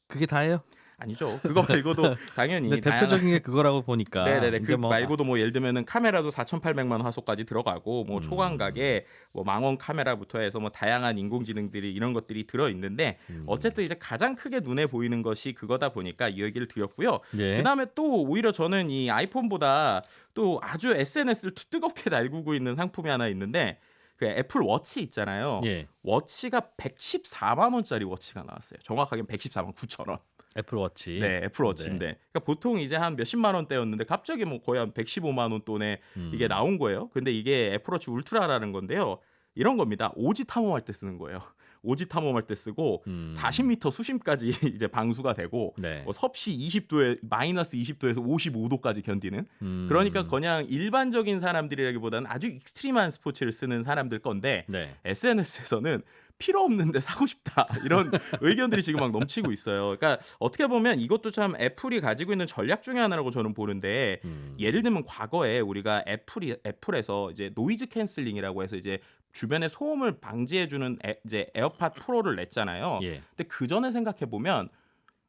그게 다예요? 아니죠. 그거 말고도 당연히 대표적인 게 그거라고 보니까. 네네네. 그 말고도 뭐 예를 들면은 카메라도 4,800만 화소까지 들어가고 뭐 초광각에 뭐 망원 카메라부터 해서 뭐 다양한 인공지능들이 이런 것들이 들어 있는데 어쨌든 이제 가장 크게 눈에 보이는 것이 그거다 보니까 이 얘기를 드렸고요. 예. 그다음에 또 오히려 저는 이 아이폰보다 또 아주 SNS를 뜨겁게 달구고 있는 상품이 하나 있는데 그 애플 워치 있잖아요. 예. 워치가 114만 원짜리 워치가 나왔어요. 정확하게는 114만 9천 원. 애플워치. 네, 애플워치인데. 네. 그러니까 보통 이제 한 몇십만 원대였는데 갑자기 뭐 거의 한 115만 원 돈에 이게 나온 거예요. 근데 이게 애플워치 울트라라는 건데요. 이런 겁니다. 오지 탐험할 때 쓰는 거예요. 오지 탐험할 때 쓰고 40m 수심까지 이제 방수가 되고 네. 섭씨 20도에 마이너스 20도에서 55도까지 견디는 그러니까 그냥 일반적인 사람들이라기보다는 아주 익스트림한 스포츠를 쓰는 사람들 건데 네. SNS에서는 필요 없는데 사고 싶다 이런 의견들이 지금 막 넘치고 있어요. 그러니까 어떻게 보면 이것도 참 애플이 가지고 있는 전략 중에 하나라고 저는 보는데 예를 들면 과거에 우리가 애플에서 이제 노이즈 캔슬링이라고 해서 이제 주변의 소음을 방지해주는 이제 에어팟 프로를 냈잖아요. 예. 근데 그 전에 생각해 보면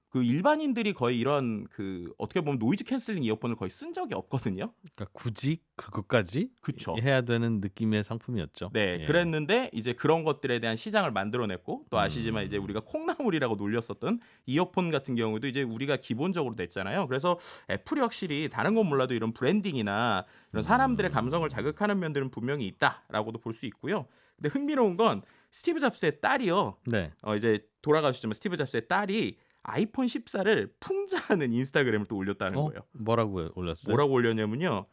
그 일반인들이 거의 이런 그 어떻게 보면 노이즈 캔슬링 이어폰을 거의 쓴 적이 없거든요. 그러니까 굳이 그것까지 그쵸. 해야 되는 느낌의 상품이었죠. 네, 예. 그랬는데 이제 그런 것들에 대한 시장을 만들어냈고 또 아시지만 이제 우리가 콩나물이라고 놀렸었던 이어폰 같은 경우도 이제 우리가 기본적으로 냈잖아요. 그래서 애플이 확실히 다른 건 몰라도 이런 브랜딩이나 이런 사람들의 감성을 자극하는 면들은 분명히 있다라고도 볼 수 있고요. 근데 흥미로운 건 스티브 잡스의 딸이요. 네. 이제 돌아가셨지만 스티브 잡스의 딸이 아이폰 14를 풍자하는 인스타그램을 또 올렸다는 거예요. 뭐라고 올렸어요? 뭐라고 올렸냐면요.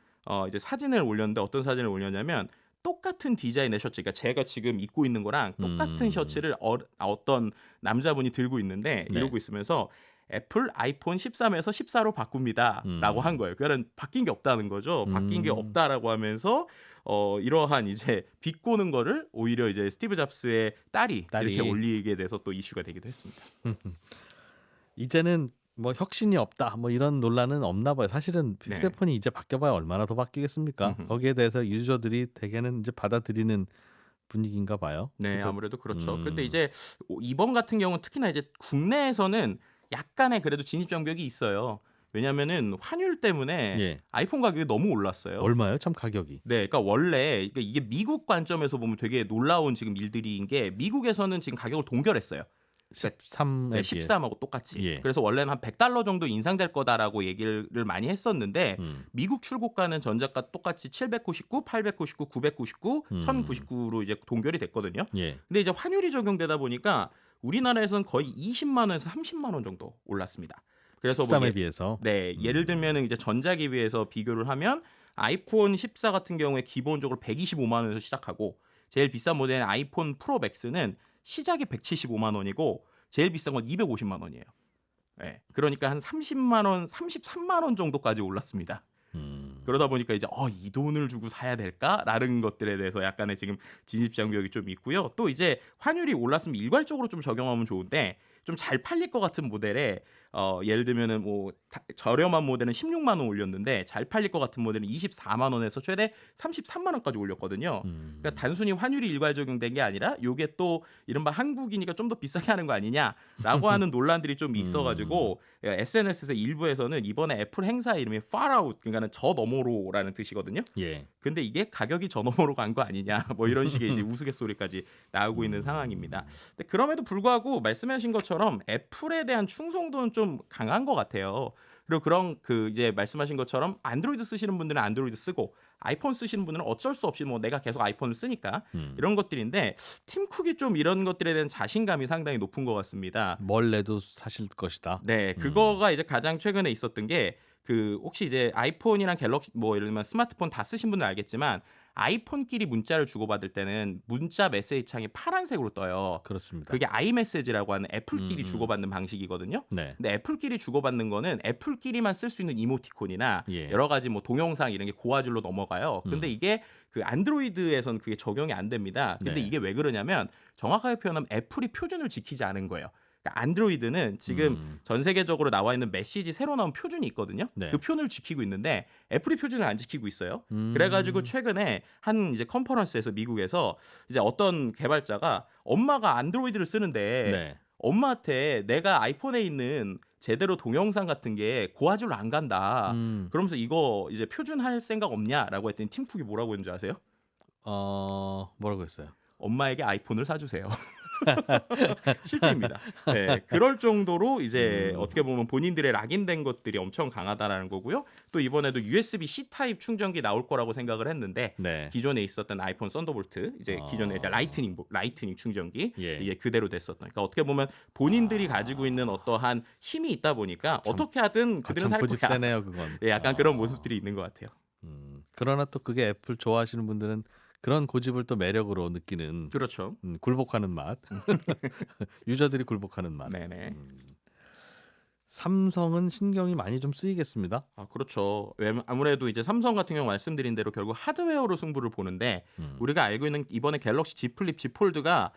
이제 사진을 올렸는데 어떤 사진을 올렸냐면 똑같은 디자인의 셔츠, 그러니까 제가 지금 입고 있는 거랑 똑같은 셔츠를 어떤 남자분이 들고 있는데 네. 이러고 있으면서 애플 아이폰 13에서 14로 바꿉니다라고 한 거예요. 그러니까 바뀐 게 없다는 거죠. 바뀐 게 없다라고 하면서 이러한 이제 비꼬는 거를 오히려 이제 스티브 잡스의 딸이 이렇게 올리게 돼서 또 이슈가 되기도 했습니다. 이제는 뭐 혁신이 없다 뭐 이런 논란은 없나 봐요. 사실은 휴대폰이 이제 바뀌어봐야 얼마나 더 바뀌겠습니까? 거기에 대해서 유저들이 대개는 이제 받아들이는 분위기인가 봐요. 네, 그래서, 아무래도 그렇죠. 그런데 이제 이번 같은 경우는 특히나 이제 국내에서는 약간의 그래도 진입 장벽이 있어요. 왜냐면은 환율 때문에 예. 아이폰 가격이 너무 올랐어요. 얼마요? 참 가격이. 네, 그러니까 원래 이게 미국 관점에서 보면 되게 놀라운 지금 일들인 게 미국에서는 지금 가격을 동결했어요. 13에 네, 13하고 똑같이. 예. 그래서 원래는 한 $100 정도 인상될 거다라고 얘기를 많이 했었는데 미국 출고가는 전작과 똑같이 799, 899, 999, 1099로 이제 동결이 됐거든요. 예. 근데 이제 환율이 적용되다 보니까 우리나라에서는 거의 20만 원에서 30만 원 정도 올랐습니다. 그래서 13에 비해서. 네, 예를 들면은 이제 전작에 비해서 비교를 하면 아이폰 14 같은 경우에 기본적으로 125만 원에서 시작하고 제일 비싼 모델인 아이폰 프로 맥스는 시작이 175만 원이고 제일 비싼 건 250만 원이에요. 네, 그러니까 한 30만 원, 33만 원 정도까지 올랐습니다. 그러다 보니까 이제 이 돈을 주고 사야 될까라는 것들에 대해서 약간의 지금 진입 장벽이 좀 있고요. 또 이제 환율이 올랐으면 일괄적으로 좀 적용하면 좋은데 좀 잘 팔릴 것 같은 모델에 예를 들면은 뭐 저렴한 모델은 16만 원 올렸는데 잘 팔릴 것 같은 모델은 24만 원에서 최대 33만 원까지 올렸거든요. 그러니까 단순히 환율이 일괄 적용된 게 아니라 요게 또 이른바 한국이니까 좀 더 비싸게 하는 거 아니냐라고 하는 논란들이 좀 있어가지고 SNS에서 일부에서는 이번에 애플 행사 이름이 far out, 그러니까는 저 너머로라는 뜻이거든요. 예. 근데 이게 가격이 저 너머로 간 거 아니냐, 뭐 이런 식의 이제 우스갯소리까지 나오고 있는 상황입니다. 근데 그럼에도 불구하고 말씀하신 것처럼 애플에 대한 충성도는 좀 강한 것 같아요. 그리고 그런 그 이제 말씀하신 것처럼 안드로이드 쓰시는 분들은 안드로이드 쓰고 아이폰 쓰시는 분들은 어쩔 수 없이 뭐 내가 계속 아이폰을 쓰니까 이런 것들인데 팀 쿡이 좀 이런 것들에 대한 자신감이 상당히 높은 것 같습니다. 뭘 내도 사실 것이다. 네, 그거가 이제 가장 최근에 있었던 게 그 혹시 이제 아이폰이랑 갤럭시 뭐 예를 들면 스마트폰 다 쓰신 분들 알겠지만 아이폰끼리 문자를 주고받을 때는 문자 메시지 창이 파란색으로 떠요. 그렇습니다. 그게 아이메시지라고 하는 애플끼리 주고받는 방식이거든요. 네. 근데 애플끼리 주고받는 거는 애플끼리만 쓸 수 있는 이모티콘이나 예. 여러 가지 뭐 동영상 이런 게 고화질로 넘어가요. 근데 이게 그 안드로이드에서는 그게 적용이 안 됩니다. 근데 네. 이게 왜 그러냐면 정확하게 표현하면 애플이 표준을 지키지 않은 거예요. 그러니까 안드로이드는 지금 전 세계적으로 나와 있는 메시지 새로 나온 표준이 있거든요. 네. 그 표준을 지키고 있는데 애플이 표준을 안 지키고 있어요. 그래가지고 최근에 한 이제 컨퍼런스에서 미국에서 이제 어떤 개발자가 엄마가 안드로이드를 쓰는데 네. 엄마한테 내가 아이폰에 있는 제대로 동영상 같은 게 고화질로 안 간다. 그러면서 이거 이제 표준할 생각 없냐라고 했더니 팀 쿡이 뭐라고 했는지 아세요? 뭐라고 했어요? 엄마에게 아이폰을 사주세요. 실제입니다. 네, 그럴 정도로 이제 어떻게 보면 본인들의 락인된 것들이 엄청 강하다라는 거고요. 또 이번에도 USB-C 타입 충전기 나올 거라고 생각을 했는데 네. 기존에 있었던 아이폰 썬더볼트 이제 기존에 이제 라이트닝 충전기 예. 이게 그대로 됐었던. 그러니까 어떻게 보면 본인들이 가지고 있는 어떠한 힘이 있다 보니까 어떻게 하든 그들은 살 고집 거야. 세네요, 그건. 네, 약간 그런 모습들이 있는 것 같아요. 그러나 또 그게 애플 좋아하시는 분들은 그런 고집을 또 매력으로 느끼는 그렇죠. 굴복하는 맛. 유저들이 굴복하는 맛. 네네. 삼성은 신경이 많이 좀 쓰이겠습니다. 아, 그렇죠. 아무래도 이제 삼성 같은 경우 말씀드린 대로 결국 하드웨어로 승부를 보는데 우리가 알고 있는 이번에 갤럭시 Z 플립, Z 폴드가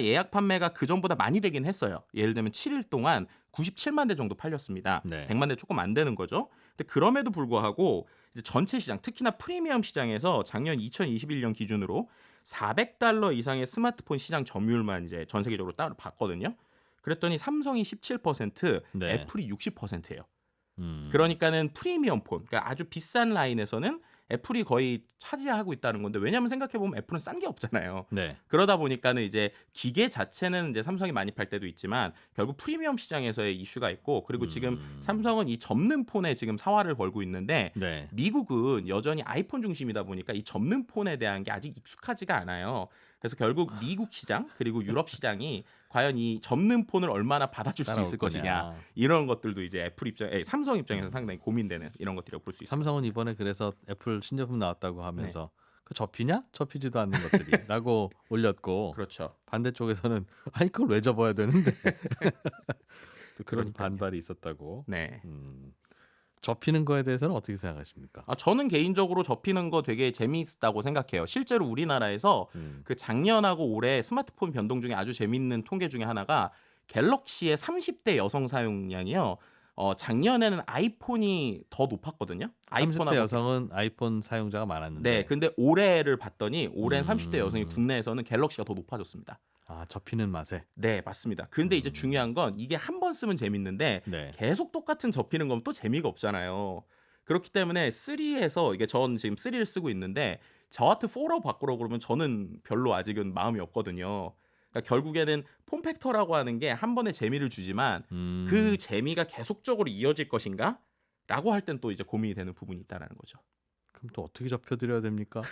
예약 판매가 그 전보다 많이 되긴 했어요. 예를 들면 7일 동안 97만 대 정도 팔렸습니다. 네. 100만 대 조금 안 되는 거죠. 근데 그럼에도 불구하고 이제 전체 시장, 특히나 프리미엄 시장에서 작년 2021년 기준으로 $400 이상의 스마트폰 시장 점유율만 이제 전 세계적으로 따로 봤거든요. 그랬더니 삼성이 17%, 네. 애플이 60%예요. 그러니까는 프리미엄 폰, 그러니까 아주 비싼 라인에서는 애플이 거의 차지하고 있다는 건데, 왜냐하면 생각해 보면 애플은 싼 게 없잖아요. 네. 그러다 보니까는 이제 기계 자체는 이제 삼성이 많이 팔 때도 있지만 결국 프리미엄 시장에서의 이슈가 있고, 그리고 지금 삼성은 이 접는 폰에 지금 사활을 걸고 있는데 네. 미국은 여전히 아이폰 중심이다 보니까 이 접는 폰에 대한 게 아직 익숙하지가 않아요. 그래서 결국 미국 시장 그리고 유럽 시장이 과연 이 접는 폰을 얼마나 받아줄 수 있을 것이냐, 이런 것들도 이제 삼성 입장에서 상당히 고민되는 이런 것들이라고 볼 수 있습니다. 삼성은 이번에 그래서 애플 신제품 나왔다고 하면서 그 접히냐? 접히지도 않는 것들이라고 올렸고, 그렇죠. 반대쪽에서는 아니 그걸 왜 접어야 되는데 또 그런 그러니까요. 반발이 있었다고. 네. 접히는 거에 대해서는 어떻게 생각하십니까? 저는 개인적으로 접히는 거 되게 재미있다고 생각해요. 실제로 우리나라에서 그 작년하고 올해 스마트폰 변동 중에 아주 재미있는 통계 중에 하나가 갤럭시의 30대 여성 사용량이요. 작년에는 아이폰이 더 높았거든요. 30대 여성은 아이폰 사용자가 많았는데. 네, 근데 올해를 봤더니 올해는 30대 여성이 국내에서는 갤럭시가 더 높아졌습니다. 아, 접히는 맛에. 네, 맞습니다. 근데 이제 중요한 건 이게 한 번 쓰면 재밌는데 네. 계속 똑같은 접히는 건 또 재미가 없잖아요. 그렇기 때문에 3에서 이게 전 지금 3를 쓰고 있는데 저한테 4로 바꾸라고 그러면 저는 별로 아직은 마음이 없거든요. 그러니까 결국에는 폼팩터라고 하는 게 한 번에 재미를 주지만 그 재미가 계속적으로 이어질 것인가? 라고 할 땐 또 이제 고민이 되는 부분이 있다라는 거죠. 그럼 또 어떻게 접혀드려야 됩니까?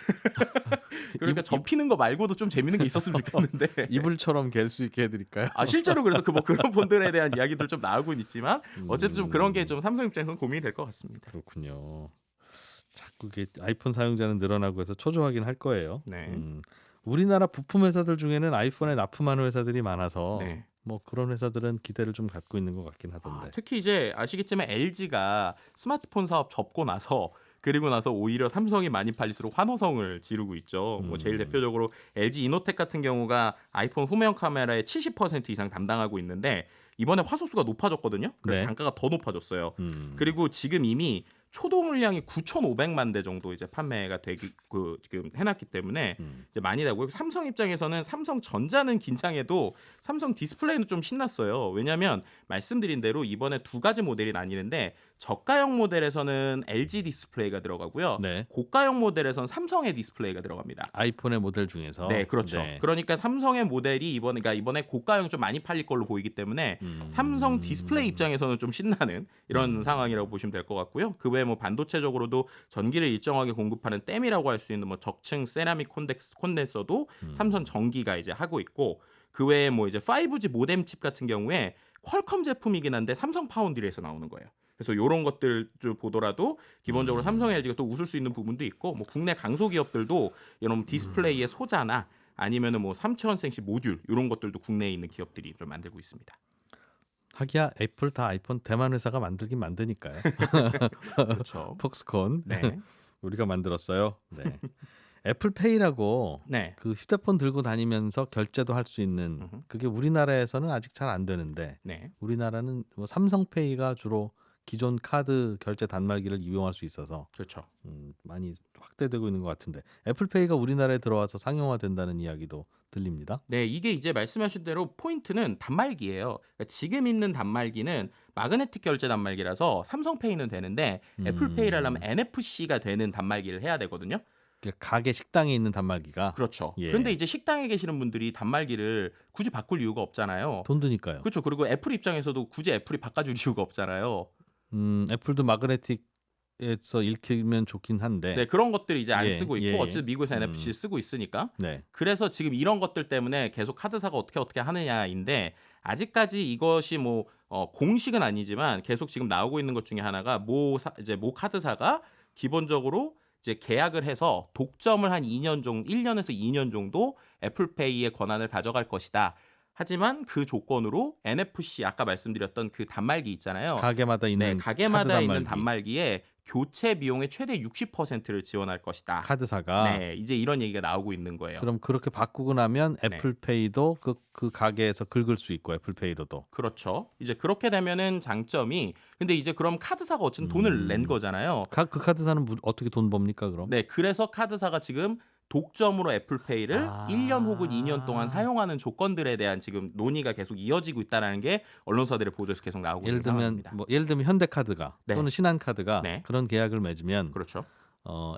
그러니까 접히는 거 말고도 좀 재밌는 게 있었으면 좋겠는데. 이불처럼 갤 수 있게 해드릴까요? 실제로 그래서 그런 분들에 대한 이야기들 좀 나오고 있지만 어쨌든 좀 그런 게 좀 삼성 입장에서는 고민이 될 것 같습니다. 그렇군요. 자꾸 이게 아이폰 사용자는 늘어나고 해서 초조하긴 할 거예요. 네. 우리나라 부품 회사들 중에는 아이폰에 납품하는 회사들이 많아서 네. 뭐 그런 회사들은 기대를 좀 갖고 있는 것 같긴 하던데. 특히 이제 아시겠지만 LG가 스마트폰 사업 접고 나서 그리고 나서 오히려 삼성이 많이 팔릴수록 환호성을 지르고 있죠. 뭐 제일 대표적으로 LG 이노텍 같은 경우가 아이폰 후면 카메라의 70% 이상 담당하고 있는데 이번에 화소수가 높아졌거든요. 그래서 네. 단가가 더 높아졌어요. 그리고 지금 이미 초도 물량이 9,500만 대 정도 이제 판매가 되기 지금 해놨기 때문에 이제 많이 나고요. 삼성 입장에서는 삼성전자는 긴장해도 삼성 디스플레이는 좀 신났어요. 왜냐하면 말씀드린 대로 이번에 두 가지 모델이 나뉘는데 저가형 모델에서는 LG 디스플레이가 들어가고요. 네. 고가형 모델에서는 삼성의 디스플레이가 들어갑니다. 아이폰의 모델 중에서. 네, 그렇죠. 네. 그러니까 삼성의 모델이 이번에 고가형 좀 많이 팔릴 걸로 보이기 때문에 삼성 디스플레이 입장에서는 좀 신나는 이런 상황이라고 보시면 될 것 같고요. 그 외에 뭐 반도체적으로도 전기를 일정하게 공급하는 댐이라고 할 수 있는 뭐 적층 세라믹 콘덴서도 삼성 전기가 이제 하고 있고 그 외에 뭐 이제 5G 모뎀 칩 같은 경우에 퀄컴 제품이긴 한데 삼성 파운드리에서 나오는 거예요. 그래서 이런 것들 좀 보더라도 기본적으로 삼성 LG가 또 웃을 수 있는 부분도 있고 뭐 국내 강소 기업들도 이런 디스플레이의 소자나 아니면은 뭐 3000cc 모듈 이런 것들도 국내에 있는 기업들이 좀 만들고 있습니다. 하기야 애플 다 아이폰 대만 회사가 만들긴 만드니까요. 그렇죠. 폭스콘. 네. 우리가 만들었어요. 네. 애플페이라고 네. 그 휴대폰 들고 다니면서 결제도 할 수 있는 그게 우리나라에서는 아직 잘 안 되는데 네. 우리나라는 뭐 삼성페이가 주로 기존 카드 결제 단말기를 이용할 수 있어서 그렇죠. 많이 확대되고 있는 것 같은데 애플페이가 우리나라에 들어와서 상용화된다는 이야기도 들립니다. 네, 이게 이제 말씀하신 대로 포인트는 단말기예요. 그러니까 지금 있는 단말기는 마그네틱 결제 단말기라서 삼성페이는 되는데 애플페이를 하려면 NFC가 되는 단말기를 해야 되거든요. 가게 식당에 있는 단말기가. 그렇죠. 예. 그런데 이제 식당에 계시는 분들이 단말기를 굳이 바꿀 이유가 없잖아요. 돈 드니까요. 그렇죠. 그리고 애플 입장에서도 굳이 애플이 바꿔줄 이유가 없잖아요. 애플도 마그네틱에서 읽히면 좋긴 한데. 네, 그런 것들이 이제 안 예, 쓰고 있고 예. 어쨌든 미국에서 NFC 쓰고 있으니까. 네. 그래서 지금 이런 것들 때문에 계속 카드사가 어떻게 하느냐인데 아직까지 이것이 뭐 공식은 아니지만 계속 지금 나오고 있는 것 중에 하나가 모 카드사가 기본적으로 이제 계약을 해서 독점을 한 1년에서 2년 정도 애플페이의 권한을 가져갈 것이다. 하지만 그 조건으로 NFC 아까 말씀드렸던 그 단말기 있잖아요. 가게마다 있는 가게마다 카드 있는 단말기에 교체 비용의 최대 60%를 지원할 것이다. 카드사가. 네, 이제 이런 얘기가 나오고 있는 거예요. 그럼 그렇게 바꾸고 나면 애플페이도 그 가게에서 긁을 수 있고 애플페이로도. 그렇죠. 이제 그렇게 되면은 장점이 근데 이제 그럼 카드사가 어쨌든 돈을 낸 거잖아요. 그 카드사는 어떻게 돈 법니까 그럼? 네, 그래서 카드사가 지금 독점으로 애플페이를 1년 혹은 2년 동안 사용하는 조건들에 대한 지금 논의가 계속 이어지고 있다는 게 언론사들의 보도에서 계속 나오고 있는 상황입니다. 예를 들면 현대카드가 네. 또는 신한카드가 네. 그런 계약을 맺으면 그렇죠.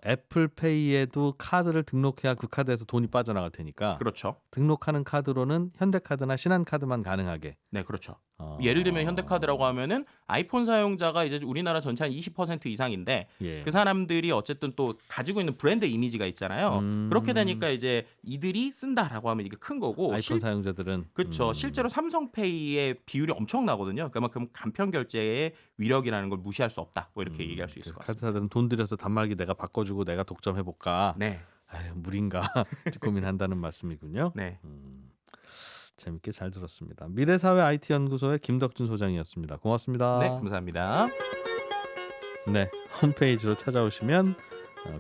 애플페이에도 카드를 등록해야 그 카드에서 돈이 빠져나갈 테니까 그렇죠. 등록하는 카드로는 현대카드나 신한카드만 가능하게. 네, 그렇죠. 예를 들면 현대카드라고 하면은 아이폰 사용자가 이제 우리나라 전체 한 20% 이상인데 예. 그 사람들이 어쨌든 또 가지고 있는 브랜드 이미지가 있잖아요. 그렇게 되니까 이제 이들이 쓴다라고 하면 이게 큰 거고 아이폰 사용자들은 그렇죠. 실제로 삼성페이의 비율이 엄청나거든요. 그만큼 간편 결제의 위력이라는 걸 무시할 수 없다. 뭐 이렇게 얘기할 수 있을 것 같습니다. 카드사들은 돈 들여서 단말기 내가 바꿔주고 내가 독점해 볼까? 네. 아유, 무리인가 고민한다는 말씀이군요. 네. 재밌게 잘 들었습니다. 미래사회 IT연구소의 김덕준 소장이었습니다. 고맙습니다. 네, 감사합니다. 네, 홈페이지로 찾아오시면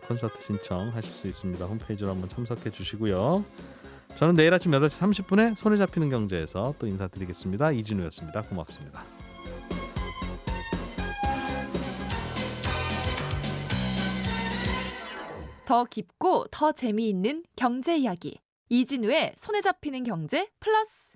콘서트 신청하실 수 있습니다. 홈페이지로 한번 참석해 주시고요. 저는 내일 아침 8시 30분에 손에 잡히는 경제에서 또 인사드리겠습니다. 이진우였습니다. 고맙습니다. 더 깊고 더 재미있는 경제 이야기 이진우의 손에 잡히는 경제 플러스